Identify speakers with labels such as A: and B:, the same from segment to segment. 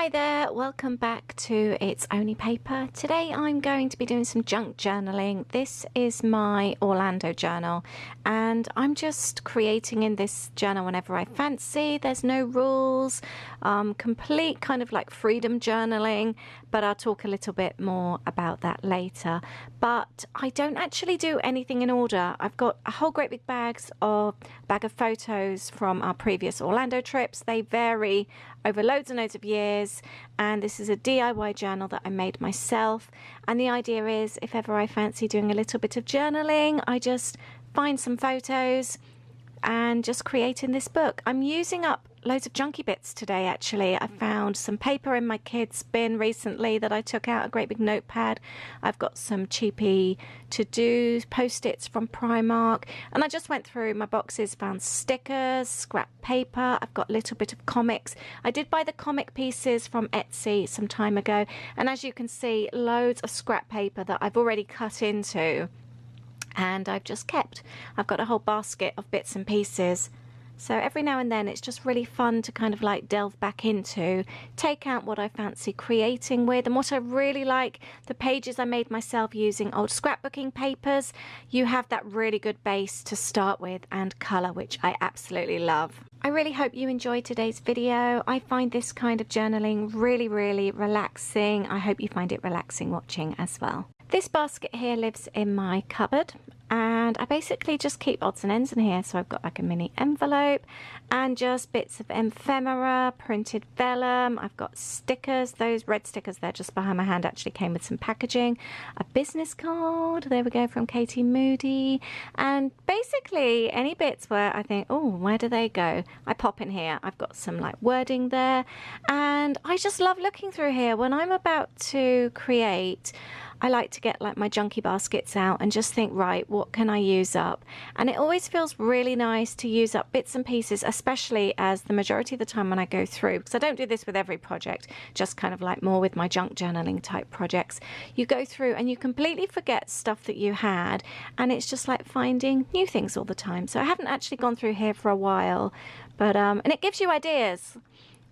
A: Hi there, welcome back to It's Only Paper. Today I'm going to be doing some junk journaling. This is my Orlando journal and I'm just creating in this journal whenever I fancy. There's no rules, complete kind of like freedom journaling, but I'll talk a little bit more about that later. But I don't actually do anything in order. I've got a whole great big bag of photos from our previous Orlando trips. They vary over loads and loads of years, and this is a DIY journal that I made myself. And the idea is, if ever I fancy doing a little bit of journaling, I just find some photos and just create in this book. I'm using up loads of junky bits today. Actually, I found some paper in my kids' bin recently that I took out, a great big notepad. I've got some cheapy to-do post-its from Primark, and I just went through my boxes, found stickers, scrap paper. I've got a little bit of comics. I did buy the comic pieces from Etsy some time ago, and as you can see, loads of scrap paper that I've already cut into and I've just kept. I've got a whole basket of bits and pieces. So every now and then it's just really fun to kind of like delve back into, take out what I fancy creating with. And what I really like, the pages I made myself using old scrapbooking papers. You have that really good base to start with and colour, which I absolutely love. I really hope you enjoyed today's video. I find this kind of journaling really, really relaxing. I hope you find it relaxing watching as well. This basket here lives in my cupboard, and I basically just keep odds and ends in here. So I've got like a mini envelope and just bits of ephemera, printed vellum. I've got stickers. Those red stickers there just behind my hand actually came with some packaging. A business card, there we go, from Katie Moody. And basically any bits where I think, oh, where do they go? I pop in here. I've got some like wording there, and I just love looking through here. When I'm about to create, I like to get like my junky baskets out and just think, right, what can I use up? And it always feels really nice to use up bits and pieces, especially as the majority of the time when I go through, because I don't do this with every project, just kind of like more with my junk journaling type projects. You go through and you completely forget stuff that you had, and it's just like finding new things all the time. So I haven't actually gone through here for a while, but and it gives you ideas.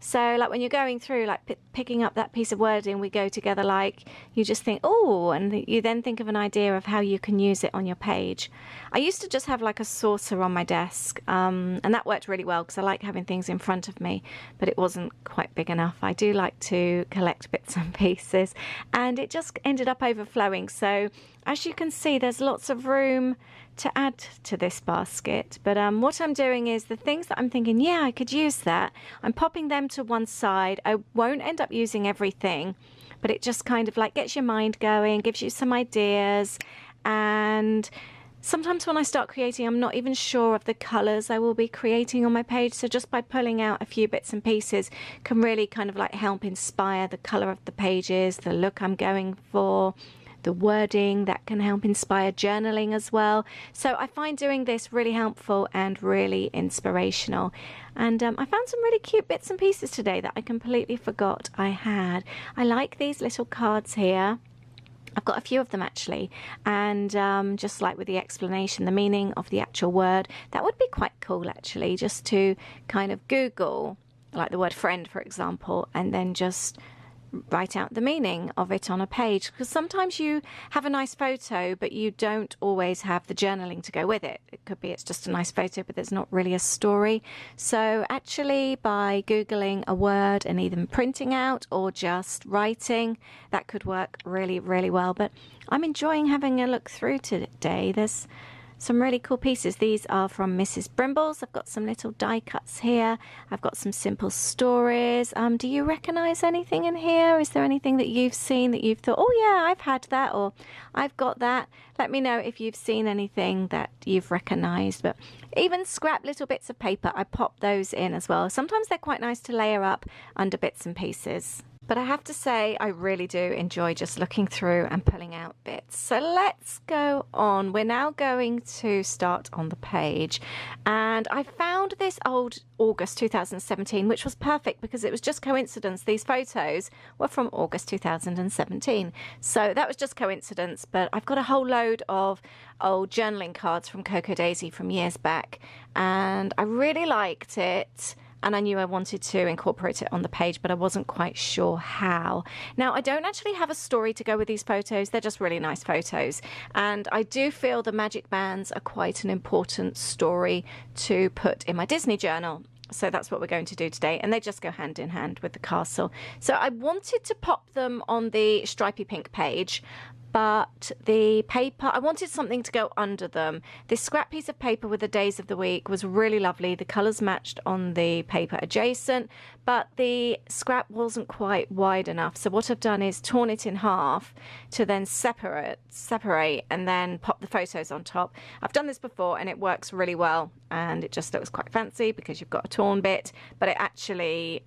A: So like when you're going through, like picking up that piece of wording, we go together, like you just think, oh, and you then think of an idea of how you can use it on your page. I used to just have like a saucer on my desk, and that worked really well because I like having things in front of me, but it wasn't quite big enough. I do like to collect bits and pieces, and it just ended up overflowing. So as you can see, there's lots of room to add to this basket. But what I'm doing is the things that I'm thinking, yeah, I could use that, I'm popping them to one side. I won't end up using everything, but it just kind of like gets your mind going, gives you some ideas. And sometimes when I start creating, I'm not even sure of the colors I will be creating on my page. So just by pulling out a few bits and pieces can really kind of like help inspire the color of the pages, the look I'm going for, the wording that can help inspire journaling as well. So I find doing this really helpful and really inspirational. And I found some really cute bits and pieces today that I completely forgot I had. I like these little cards here. I've got a few of them actually, and just like with the explanation, the meaning of the actual word, that would be quite cool actually, just to kind of Google like the word friend, for example, and then just write out the meaning of it on a page, because sometimes you have a nice photo but you don't always have the journaling to go with it. It could be it's just a nice photo but there's not really a story. So actually by Googling a word and either printing out or just writing, that could work really, really well. But I'm enjoying having a look through today. There's some really cool pieces. These are from Mrs. Brimble's. I've got some little die cuts here. I've got some simple stories. Do you recognize anything in here? Is there anything that you've seen that you've thought, oh yeah, I've had that, or I've got that? Let me know if you've seen anything that you've recognized. But even scrap little bits of paper, I pop those in as well. Sometimes they're quite nice to layer up under bits and pieces. But I have to say, I really do enjoy just looking through and pulling out bits. So let's go on. We're now going to start on the page. And I found this old August 2017, which was perfect because it was just coincidence. These photos were from August 2017. So that was just coincidence. But I've got a whole load of old journaling cards from Coco Daisy from years back. And I really liked it. and I knew I wanted to incorporate it on the page, but I wasn't quite sure how. Now, I don't actually have a story to go with these photos. They're just really nice photos, and I do feel the magic bands are quite an important story to put in my Disney journal. So that's what we're going to do today, and they just go hand in hand with the castle. So I wanted to pop them on the stripy pink page, but the paper, I wanted something to go under them. This scrap piece of paper with the days of the week was really lovely. The colours matched on the paper adjacent, but the scrap wasn't quite wide enough. So what I've done is torn it in half to then separate and then pop the photos on top. I've done this before and it works really well, and it just looks quite fancy because you've got a torn bit, but it actually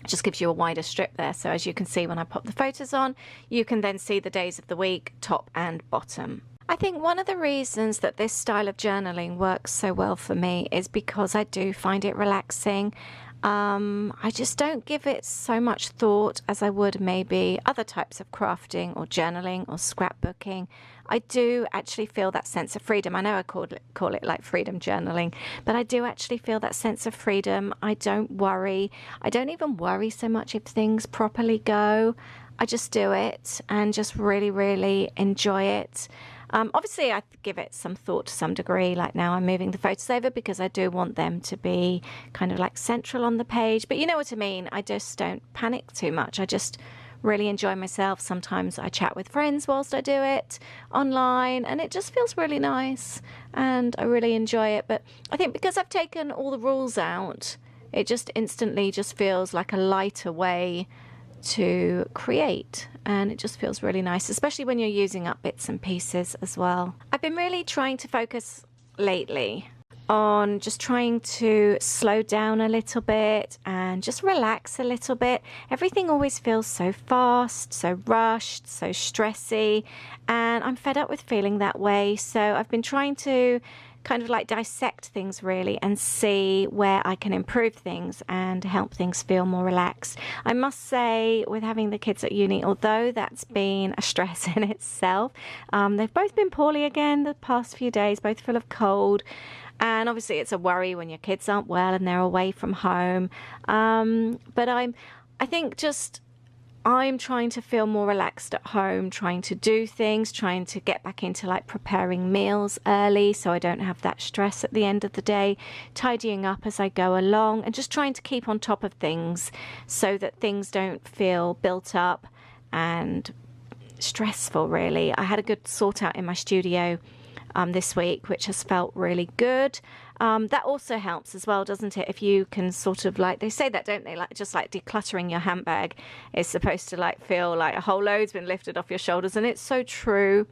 A: just gives you a wider strip there. So as you can see, when I pop the photos on, you can then see the days of the week, top and bottom. I think one of the reasons that this style of journaling works so well for me is because I do find it relaxing. I just don't give it so much thought as I would maybe other types of crafting or journaling or scrapbooking. I do actually feel that sense of freedom. I know I call it like freedom journaling, but I do actually feel that sense of freedom. I don't worry. I don't even worry so much if things properly go. I just do it and just really, really enjoy it. Obviously, I give it some thought to some degree. Like now I'm moving the photos over because I do want them to be kind of like central on the page. But you know what I mean? I just don't panic too much. I just really enjoy myself. Sometimes I chat with friends whilst I do it online, and it just feels really nice and I really enjoy it. But I think because I've taken all the rules out, it just instantly just feels like a lighter way to create, and it just feels really nice, especially when you're using up bits and pieces as well. I've been really trying to focus lately on just trying to slow down a little bit and just relax a little bit. Everything always feels so fast, so rushed, so stressy, and I'm fed up with feeling that way. So I've been trying to kind of like dissect things really and see where I can improve things and help things feel more relaxed. I must say, with having the kids at uni, although that's been a stress in itself, they've both been poorly again the past few days, both full of cold. And obviously it's a worry when your kids aren't well and they're away from home. But I think just I'm trying to feel more relaxed at home, trying to do things, trying to get back into like preparing meals early so I don't have that stress at the end of the day, tidying up as I go along, and just trying to keep on top of things so that things don't feel built up and stressful really. I had a good sort out in my studio this week, which has felt really good. That also helps as well, doesn't it? If you can sort of like, they say that, don't they? Like just like decluttering your handbag is supposed to like feel like a whole load's been lifted off your shoulders, and it's so true.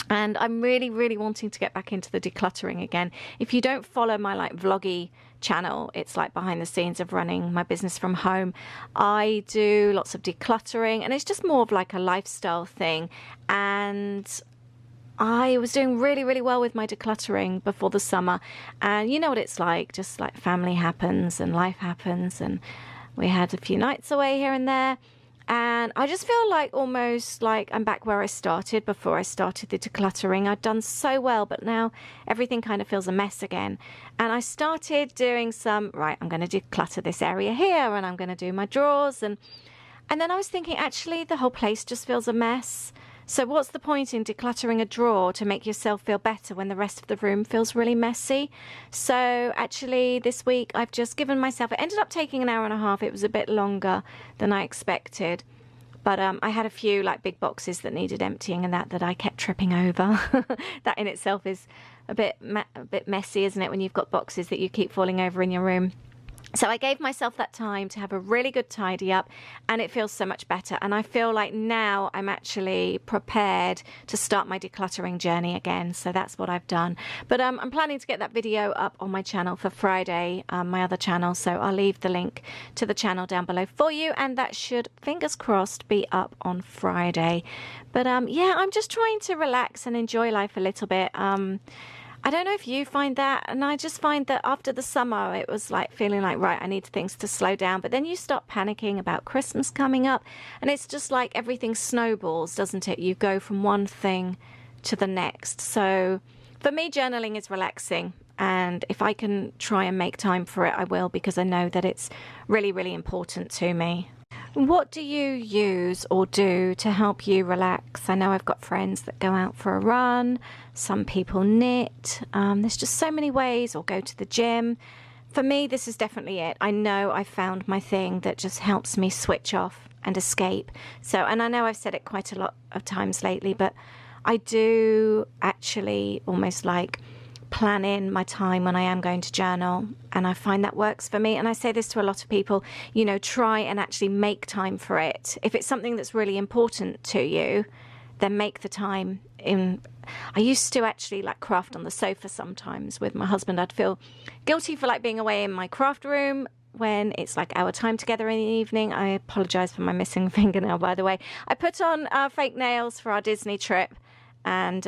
A: And I'm really, really wanting to get back into the decluttering again. If you don't follow my like vloggy channel, it's like behind the scenes of running my business from home. I do lots of decluttering, and it's just more of like a lifestyle thing. And I was doing really, really well with my decluttering before the summer, and you know what it's like, just like family happens and life happens, and we had a few nights away here and there, and I just feel like almost like I'm back where I started before I started the decluttering. I'd done so well, but now everything kind of feels a mess again. And I started doing some, right, I'm going to declutter this area here, and I'm going to do my drawers, and then I was thinking, actually the whole place just feels a mess. So what's the point in decluttering a drawer to make yourself feel better when the rest of the room feels really messy? So actually this week I've just given myself, it ended up taking an hour and a half. It was a bit longer than I expected. But I had a few like big boxes that needed emptying and that I kept tripping over. That in itself is a bit messy, isn't it, when you've got boxes that you keep falling over in your room. So I gave myself that time to have a really good tidy up, and it feels so much better. And I feel like now I'm actually prepared to start my decluttering journey again. So that's what I've done. But I'm planning to get that video up on my channel for Friday, my other channel. So I'll leave the link to the channel down below for you. And that should, fingers crossed, be up on Friday. But yeah, I'm just trying to relax and enjoy life a little bit. I don't know if you find that, and I just find that after the summer it was like feeling like, right, I need things to slow down, but then you start panicking about Christmas coming up, and it's just like everything snowballs, doesn't it? You go from one thing to the next. So for me, journaling is relaxing, And if I can try and make time for it, I will, because I know that it's really, really important to me. What do you use or do to help you relax? I know I've got friends that go out for a run. Some people knit. There's just so many ways, or go to the gym. For me, this is definitely it. I know I found my thing that just helps me switch off and escape. So, and I know I've said it quite a lot of times lately, but I do actually almost like plan in my time when I am going to journal, and I find that works for me. And I say this to a lot of people, you know, try and actually make time for it. If it's something that's really important to you, then make the time. I used to actually like craft on the sofa sometimes with my husband. I'd feel guilty for like being away in my craft room when it's like our time together in the evening. I apologize for my missing fingernail, by the way. I put on fake nails for our Disney trip, and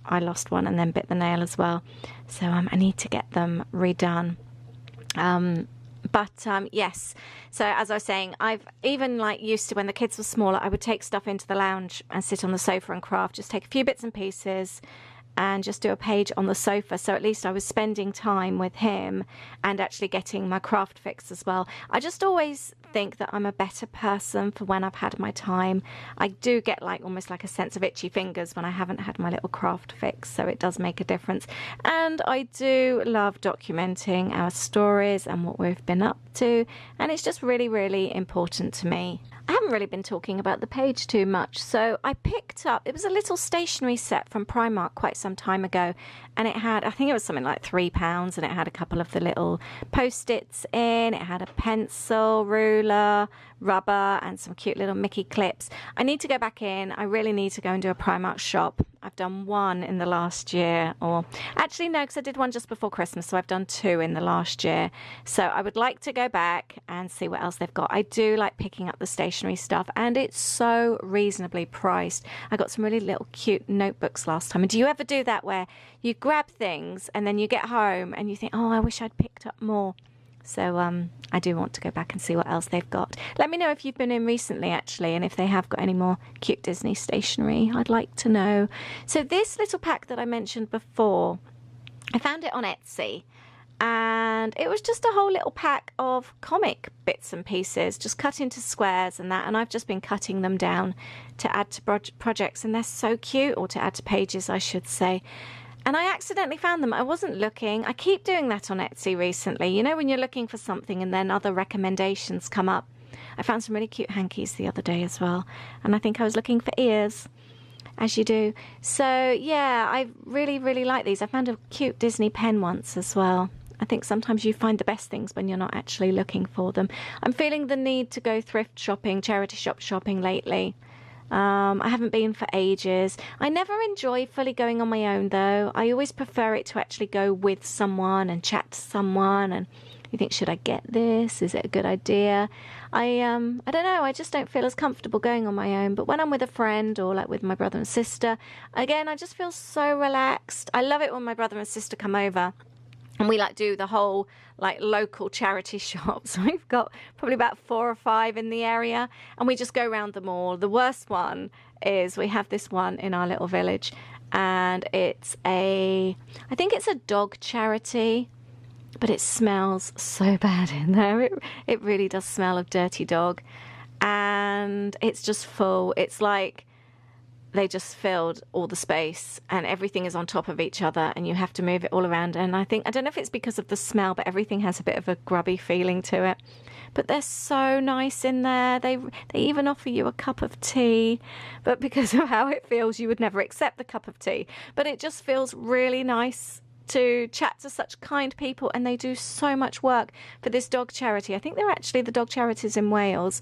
A: I lost one and then bit the nail as well. So I need to get them redone. Yes, so as I was saying, I've even like used to, when the kids were smaller, I would take stuff into the lounge and sit on the sofa and craft, just take a few bits and pieces and just do a page on the sofa. So at least I was spending time with him and actually getting my craft fix as well. I just always think that I'm a better person for when I've had my time. I do get like almost like a sense of itchy fingers when I haven't had my little craft fix, so it does make a difference. And I do love documenting our stories and what we've been up to, and it's just really, really important to me. I haven't really been talking about the page too much, so I picked up, it was a little stationery set from Primark quite some time ago, and it had, I think it was something like £3, and it had a couple of the little post-its in, it had a pencil, ruler, rubber, and some cute little Mickey clips. I need to go back in. I really need to go and do a Primark shop. I've done one in the last year, or actually no, because I did one just before Christmas, so I've done two in the last year. So I would like to go back and see what else they've got. I do like picking up the stationery stuff, and it's so reasonably priced. I got some really little cute notebooks last time. And do you ever do that where you grab things and then you get home and you think, oh, I wish I'd picked up more? So I do want to go back and see what else they've got. Let me know if you've been in recently, actually, and if they have got any more cute Disney stationery. I'd like to know. So this little pack that I mentioned before, I found it on Etsy, and it was just a whole little pack of comic bits and pieces, just cut into squares and that, and I've just been cutting them down to add to projects, and they're so cute, or to add to pages, I should say. And I accidentally found them. I wasn't looking. I keep doing that on Etsy recently. You know, when you're looking for something and then other recommendations come up. I found some really cute hankies the other day as well. And I think I was looking for ears, as you do. So, yeah, I really, really like these. I found a cute Disney pen once as well. I think sometimes you find the best things when you're not actually looking for them. I'm feeling the need to go thrift shopping, charity shop shopping lately. I haven't been for ages. I never enjoy fully going on my own, though. I always prefer it to actually go with someone and chat to someone, and you think, should I get this? Is it a good idea? I don't know. I just don't feel as comfortable going on my own. But when I'm with a friend, or like with my brother and sister, again, I just feel so relaxed. I love it when my brother and sister come over and we like do the whole like local charity shops. We've got probably about 4 or 5 in the area, and we just go around them all. The worst one is we have this one in our little village, and I think it's a dog charity, but it smells so bad in there. It really does smell of dirty dog, and it's just full. It's like they just filled all the space, and everything is on top of each other, and you have to move it all around. And I don't know if it's because of the smell, but everything has a bit of a grubby feeling to it. But they're so nice in there. They even offer you a cup of tea, but because of how it feels, you would never accept the cup of tea. But it just feels really nice to chat to such kind people, and they do so much work for this dog charity. I think they're actually the dog charities in Wales.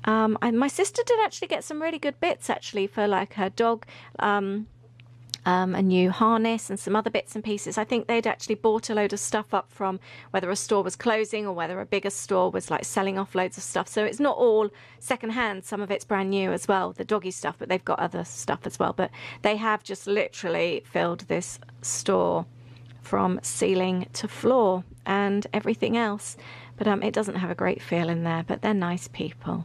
A: And my sister did actually get some really good bits, actually, for like her dog, a new harness and some other bits and pieces. I think they'd actually bought a load of stuff up from whether a store was closing or whether a bigger store was like selling off loads of stuff. So it's not all secondhand. Some of it's brand new as well, the doggy stuff, but they've got other stuff as well. But they have just literally filled this store from ceiling to floor and everything else. But it doesn't have a great feel in there, but they're nice people.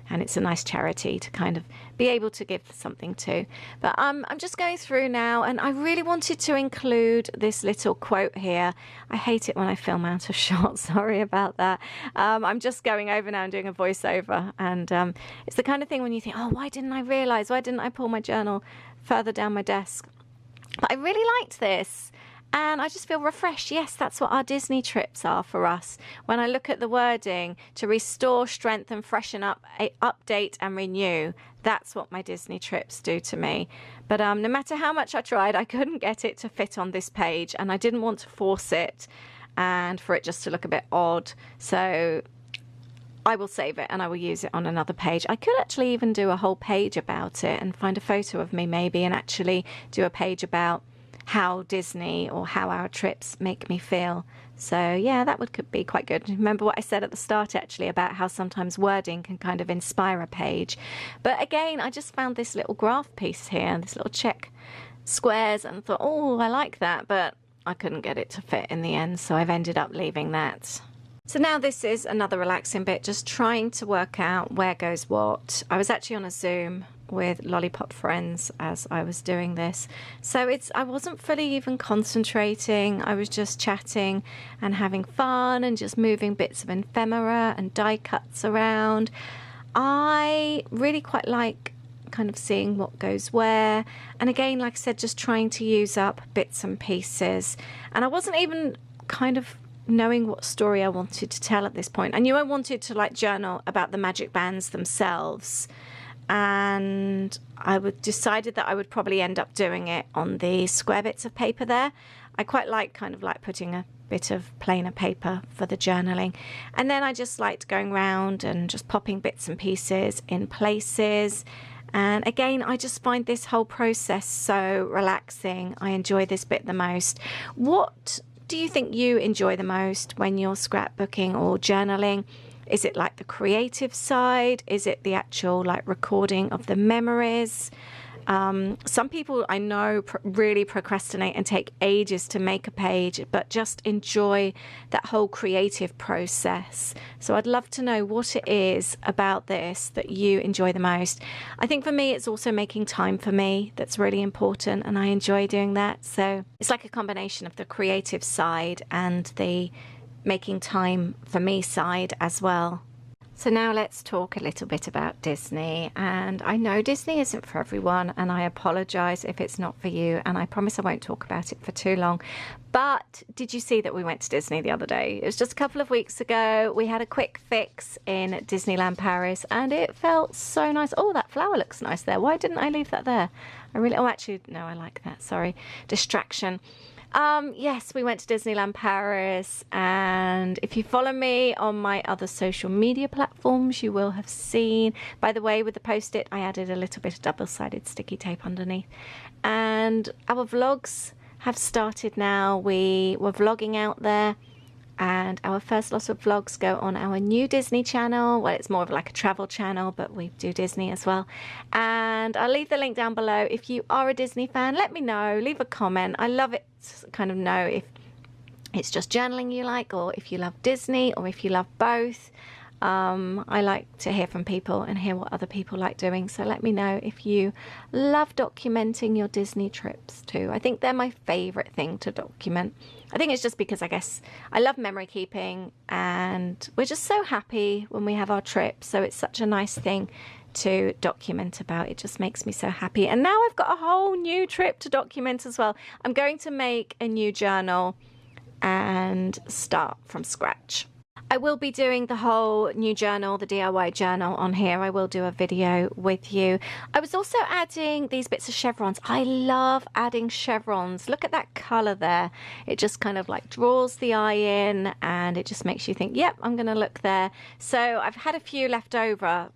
A: and it's a nice charity to kind of be able to give something to. But I'm just going through now, and I really wanted to include this little quote here. I hate it when I film out of shot, sorry about that. I'm just going over now and doing a voiceover, and it's the kind of thing when you think, oh, why didn't I realize, why didn't I pull my journal further down my desk? But I really liked this. And I just feel refreshed. Yes, that's what our Disney trips are for us. When I look at the wording, to restore, strengthen, freshen up, update and renew, that's what my Disney trips do to me. But no matter how much I tried, I couldn't get it to fit on this page, and I didn't want to force it and for it just to look a bit odd. So I will save it and I will use it on another page. I could actually even do a whole page about it and find a photo of me maybe, and actually do a page about how Disney or how our trips make me feel. So yeah, that could be quite good. Remember what I said at the start actually about how sometimes wording can kind of inspire a page. But again, I just found this little graph piece here, this little check squares, and thought, oh, I like that, but I couldn't get it to fit in the end, so I've ended up leaving that. So now this is another relaxing bit, just trying to work out where goes what. I was actually on a Zoom with Lollipop friends as I was doing this, so I wasn't fully even concentrating. I was just chatting and having fun and just moving bits of ephemera and die cuts around. I really quite like kind of seeing what goes where, and again, like I said, just trying to use up bits and pieces. And I wasn't even kind of knowing what story I wanted to tell at this point. I knew I wanted to like journal about the magic bands themselves, and I decided that I would probably end up doing it on the square bits of paper there. I quite like kind of like putting a bit of plainer paper for the journaling, and then I just liked going around and just popping bits and pieces in places. And again, I just find this whole process so relaxing. I enjoy this bit the most. What do you think you enjoy the most when you're scrapbooking or journaling? Is it like the creative side? Is it the actual like recording of the memories? Some people I know really procrastinate and take ages to make a page, but just enjoy that whole creative process. So I'd love to know what it is about this that you enjoy the most. I think for me, it's also making time for me that's really important, and I enjoy doing that. So it's like a combination of the creative side and the making time for me side as well. So now let's talk a little bit about Disney. And I know Disney isn't for everyone, and I apologize if it's not for you, and I promise I won't talk about it for too long. But did you see that we went to Disney the other day? It was just a couple of weeks ago. We had a quick fix in Disneyland Paris, and it felt so nice. Oh, that flower looks nice there. Why didn't I leave that there? Oh, actually, no, I like that. Sorry. Distraction. Yes, we went to Disneyland Paris, and if you follow me on my other social media platforms, you will have seen, by the way, with the post-it, I added a little bit of double-sided sticky tape underneath. And our vlogs have started now. We were vlogging out there, and our first lot of vlogs go on our new Disney channel. Well, it's more of like a travel channel, but we do Disney as well. And I'll leave the link down below. If you are a Disney fan, let me know, leave a comment. I love it to kind of know if it's just journaling you like, or if you love Disney, or if you love both. I like to hear from people and hear what other people like doing, so let me know if you love documenting your Disney trips too. I think they're my favorite thing to document. I think it's just because I guess I love memory keeping, and we're just so happy when we have our trips, so it's such a nice thing to document about. It just makes me so happy. And now I've got a whole new trip to document as well. I'm going to make a new journal and start from scratch. I will be doing the whole new journal, the DIY journal on here. I will do a video with you. I was also adding these bits of chevrons. I love adding chevrons. Look at that color there. It just kind of like draws the eye in, and it just makes you think, yep, I'm going to look there. So I've had a few left over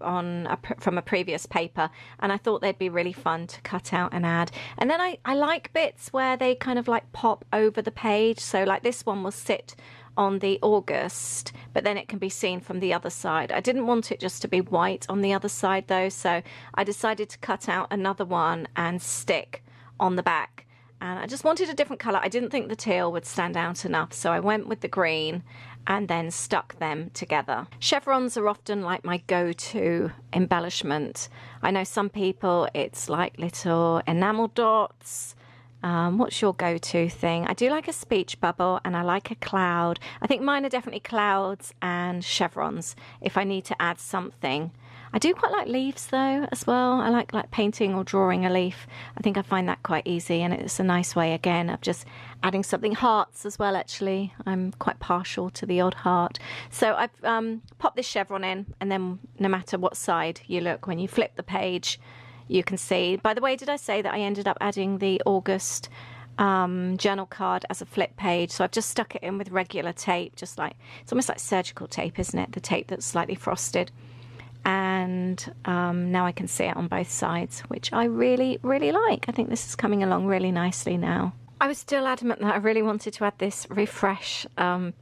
A: from a previous paper, and I thought they'd be really fun to cut out and add. And then I like bits where they kind of like pop over the page. So like this one will sit on the August, but then it can be seen from the other side. I didn't want it just to be white on the other side though, so I decided to cut out another one and stick on the back. And I just wanted a different color. I didn't think the teal would stand out enough, so I went with the green, and then stuck them together. Chevrons are often like my go-to embellishment. I know some people it's like little enamel dots. What's your go-to thing? I do like a speech bubble and I like a cloud. I think mine are definitely clouds and chevrons if I need to add something. I do quite like leaves though as well. I like painting or drawing a leaf. I think I find that quite easy, and it's a nice way again of just adding something. Hearts as well, actually. I'm quite partial to the odd heart. So I've popped this chevron in, and then no matter what side you look, when you flip the page, you can see. By the way, did I say that I ended up adding the August journal card as a flip page? So I've just stuck it in with regular tape, just like, it's almost like surgical tape, isn't it? The tape that's slightly frosted. And now I can see it on both sides, which I really, really like. I think this is coming along really nicely now. I was still adamant that I really wanted to add this refresh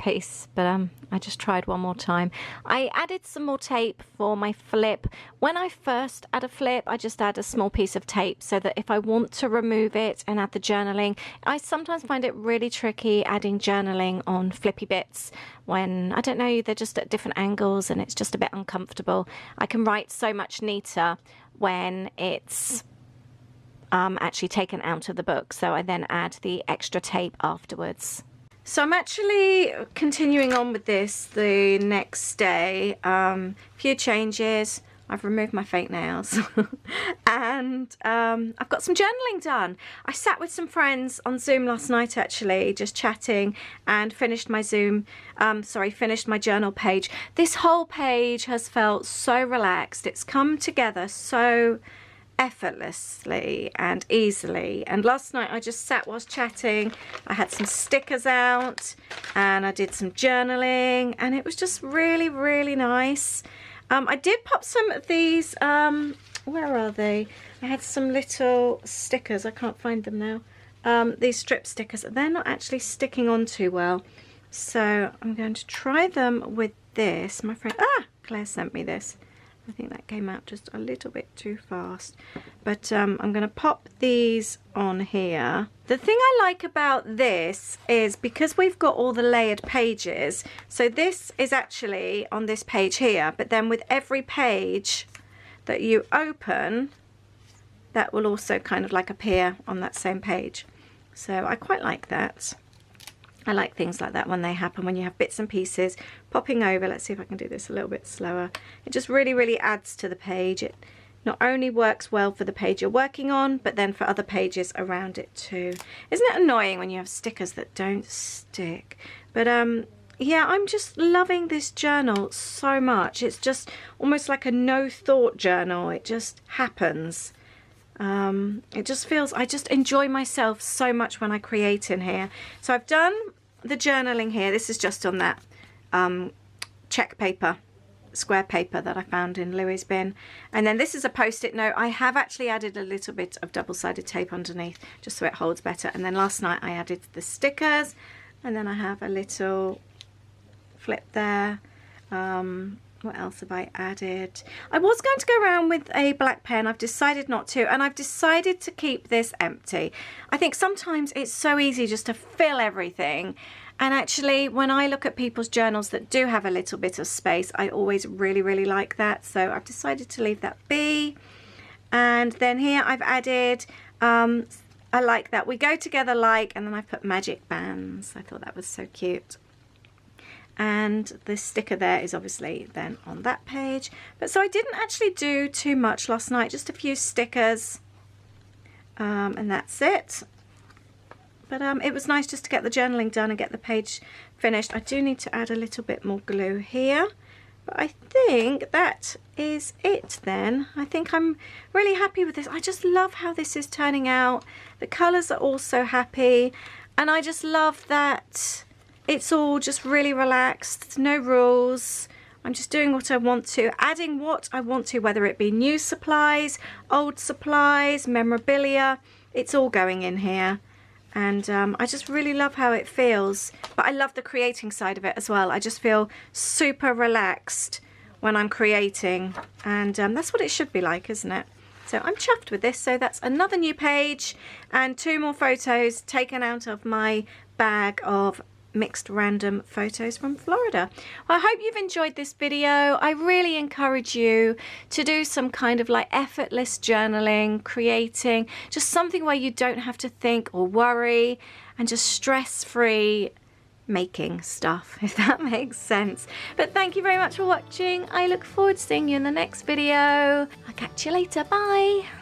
A: piece, but I just tried one more time. I added some more tape for my flip. When I first add a flip, I just add a small piece of tape so that if I want to remove it and add the journaling, I sometimes find it really tricky adding journaling on flippy bits when, I don't know, they're just at different angles and it's just a bit uncomfortable. I can write so much neater when it's actually taken out of the book, so I then add the extra tape afterwards. So I'm actually continuing on with this the next day. Few changes. I've removed my fake nails and I've got some journaling done. I sat with some friends on Zoom last night, actually, just chatting, and finished my finished my journal page. This whole page has felt so relaxed. It's come together so effortlessly and easily. And last night I just sat whilst chatting. I had some stickers out and I did some journaling, and it was just really, really nice. I did pop some of these, where are they? I had some little stickers, I can't find them now. These strip stickers, they're not actually sticking on too well. So I'm going to try them with this. My friend, Claire sent me this. I think that came out just a little bit too fast, but I'm going to pop these on here. The thing I like about this is because we've got all the layered pages, so this is actually on this page here, but then with every page that you open, that will also kind of like appear on that same page. So I quite like that. I like things like that when they happen, when you have bits and pieces popping over. Let's see if I can do this a little bit slower. It just really, really adds to the page. It not only works well for the page you're working on, but then for other pages around it too. Isn't it annoying when you have stickers that don't stick? But yeah, I'm just loving this journal so much. It's just almost like a no thought journal. It just happens. It just feels, I just enjoy myself so much when I create in here. So I've done the journaling here. This is just on that check paper, square paper that I found in Louis' bin. And then this is a post-it note. I have actually added a little bit of double-sided tape underneath just so it holds better. And then last night I added the stickers, and then I have a little flip there. What else have I added? I was going to go around with a black pen. I've decided not to, and I've decided to keep this empty. I think sometimes it's so easy just to fill everything, and actually when I look at people's journals that do have a little bit of space, I always really, really like that. So I've decided to leave that be. And then here I've added, I like that, we go together like, and then I've put magic bands. I thought that was so cute. And the sticker there is obviously then on that page. But so I didn't actually do too much last night, just a few stickers, and that's it. But it was nice just to get the journaling done and get the page finished. I do need to add a little bit more glue here, but I think that is it then. I think I'm really happy with this. I just love how this is turning out. The colours are also happy, and I just love that it's all just really relaxed, no rules. I'm just doing what I want to, adding what I want to, whether it be new supplies, old supplies, memorabilia, it's all going in here. And I just really love how it feels. But I love the creating side of it as well. I just feel super relaxed when I'm creating. And that's what it should be like, isn't it? So I'm chuffed with this. So that's another new page and 2 more photos taken out of my bag of mixed random photos from Florida. Well, I hope you've enjoyed this video. I really encourage you to do some kind of like effortless journaling, creating just something where you don't have to think or worry, and just stress-free making stuff, if that makes sense. But thank you very much for watching. I look forward to seeing you in the next video. I'll catch you later. Bye.